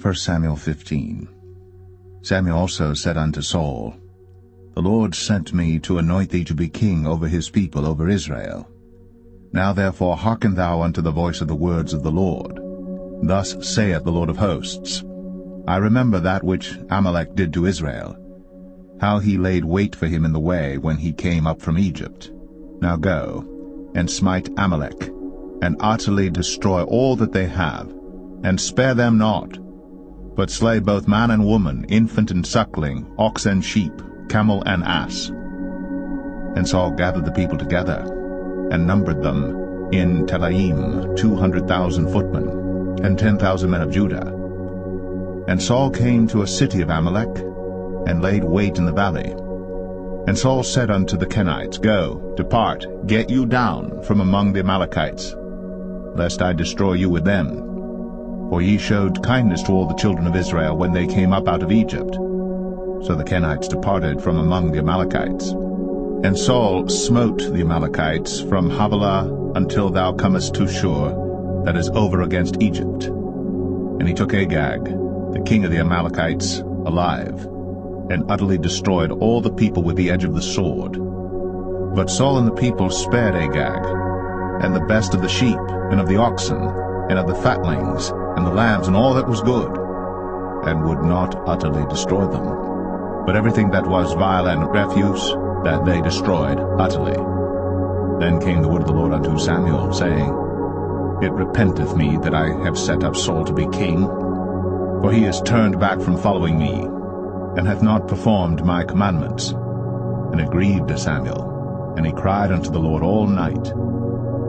1 Samuel 15. Samuel also said unto Saul, The Lord sent me to anoint thee to be king over his people, over Israel. Now therefore hearken thou unto the voice of the words of the Lord. Thus saith the Lord of hosts, I remember that which Amalek did to Israel, how he laid wait for him in the way when he came up from Egypt. Now go, and smite Amalek, and utterly destroy all that they have, and spare them not, but slay both man and woman, infant and suckling, ox and sheep, camel and ass. And Saul gathered the people together, and numbered them in Telaim 200,000 footmen, and 10,000 men of Judah. And Saul came to a city of Amalek, and laid wait in the valley. And Saul said unto the Kenites, Go, depart, get you down from among the Amalekites, lest I destroy you with them. For ye showed kindness to all the children of Israel when they came up out of Egypt. So the Kenites departed from among the Amalekites. And Saul smote the Amalekites from Havilah until thou comest to Shur, that is over against Egypt. And he took Agag, the king of the Amalekites, alive, and utterly destroyed all the people with the edge of the sword. But Saul and the people spared Agag, and the best of the sheep, and of the oxen, and of the fatlings, and the lambs, and all that was good, and would not utterly destroy them. But everything that was vile and refuse, that they destroyed utterly. Then came the word of the Lord unto Samuel, saying, It repenteth me that I have set up Saul to be king, for he is turned back from following me, and hath not performed my commandments. And it grieved Samuel, and he cried unto the Lord all night.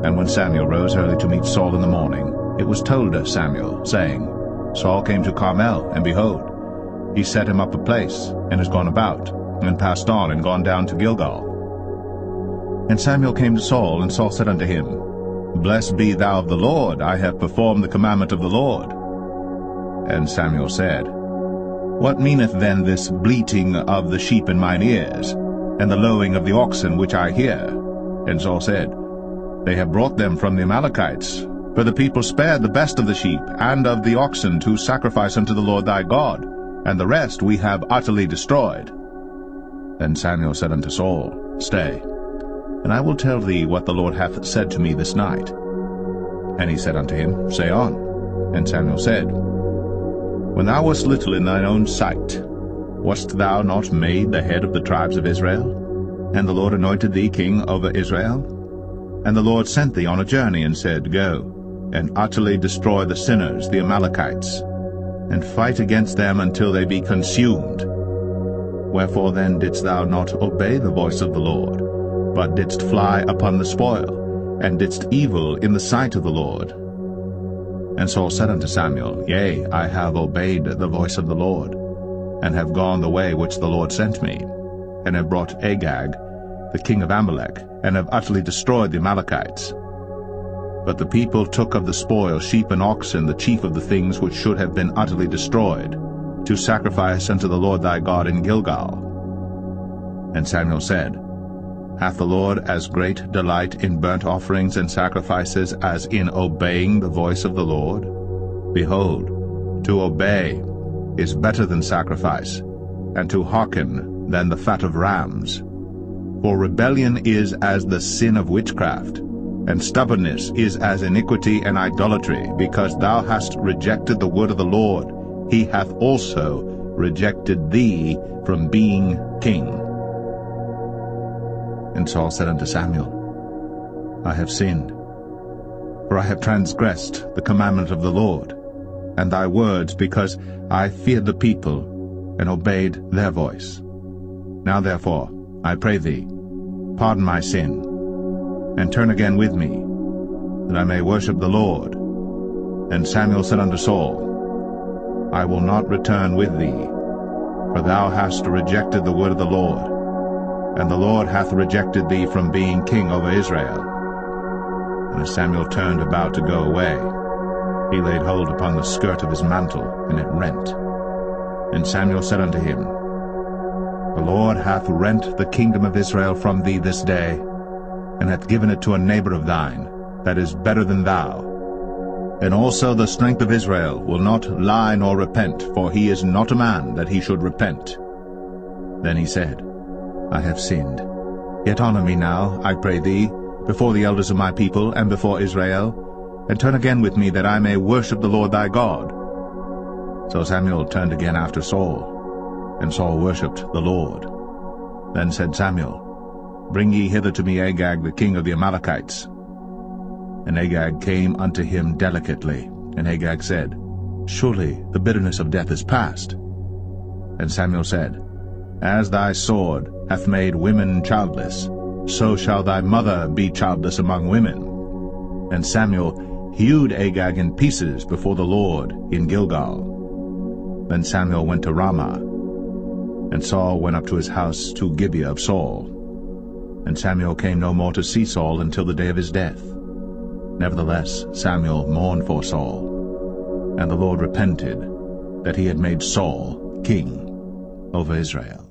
And when Samuel rose early to meet Saul in the morning, it was told Samuel, saying, Saul came to Carmel, and behold, he set him up a place, and is gone about, and passed on, and gone down to Gilgal. And Samuel came to Saul, and Saul said unto him, Blessed be thou of the Lord, I have performed the commandment of the Lord. And Samuel said, What meaneth then this bleating of the sheep in mine ears, and the lowing of the oxen which I hear? And Saul said, They have brought them from the Amalekites, for the people spared the best of the sheep and of the oxen to sacrifice unto the Lord thy God, and the rest we have utterly destroyed. Then Samuel said unto Saul, Stay, and I will tell thee what the Lord hath said to me this night. And he said unto him, Say on. And Samuel said, When thou wast little in thine own sight, wast thou not made the head of the tribes of Israel? And the Lord anointed thee king over Israel? And the Lord sent thee on a journey, and said, Go, and utterly destroy the sinners, the Amalekites, and fight against them until they be consumed. Wherefore then didst thou not obey the voice of the Lord, but didst fly upon the spoil, and didst evil in the sight of the Lord? And Saul said unto Samuel, Yea, I have obeyed the voice of the Lord, and have gone the way which the Lord sent me, and have brought Agag, the king of Amalek, and have utterly destroyed the Amalekites. But the people took of the spoil sheep and oxen, the chief of the things which should have been utterly destroyed, to sacrifice unto the Lord thy God in Gilgal. And Samuel said, Hath the Lord as great delight in burnt offerings and sacrifices as in obeying the voice of the Lord? Behold, to obey is better than sacrifice, and to hearken than the fat of rams. For rebellion is as the sin of witchcraft, and stubbornness is as iniquity and idolatry. Because thou hast rejected the word of the Lord, he hath also rejected thee from being king. And Saul said unto Samuel, I have sinned, for I have transgressed the commandment of the Lord, and thy words, because I feared the people, and obeyed their voice. Now therefore, I pray thee, pardon my sin, and turn again with me, that I may worship the Lord. And Samuel said unto Saul, I will not return with thee, for thou hast rejected the word of the Lord, and the Lord hath rejected thee from being king over Israel. And as Samuel turned about to go away, he laid hold upon the skirt of his mantle, and it rent. And Samuel said unto him, The Lord hath rent the kingdom of Israel from thee this day, and hath given it to a neighbor of thine, that is better than thou. And also the strength of Israel will not lie nor repent, for he is not a man that he should repent. Then he said, I have sinned. Yet honor me now, I pray thee, before the elders of my people and before Israel, and turn again with me, that I may worship the Lord thy God. So Samuel turned again after Saul, and Saul worshipped the Lord. Then said Samuel, Bring ye hither to me Agag the king of the Amalekites. And Agag came unto him delicately. And Agag said, Surely the bitterness of death is past. And Samuel said, As thy sword hath made women childless, so shall thy mother be childless among women. And Samuel hewed Agag in pieces before the Lord in Gilgal. Then Samuel went to Ramah, and Saul went up to his house to Gibeah of Saul. And Samuel came no more to see Saul until the day of his death. Nevertheless Samuel mourned for Saul, and the Lord repented that he had made Saul king over Israel.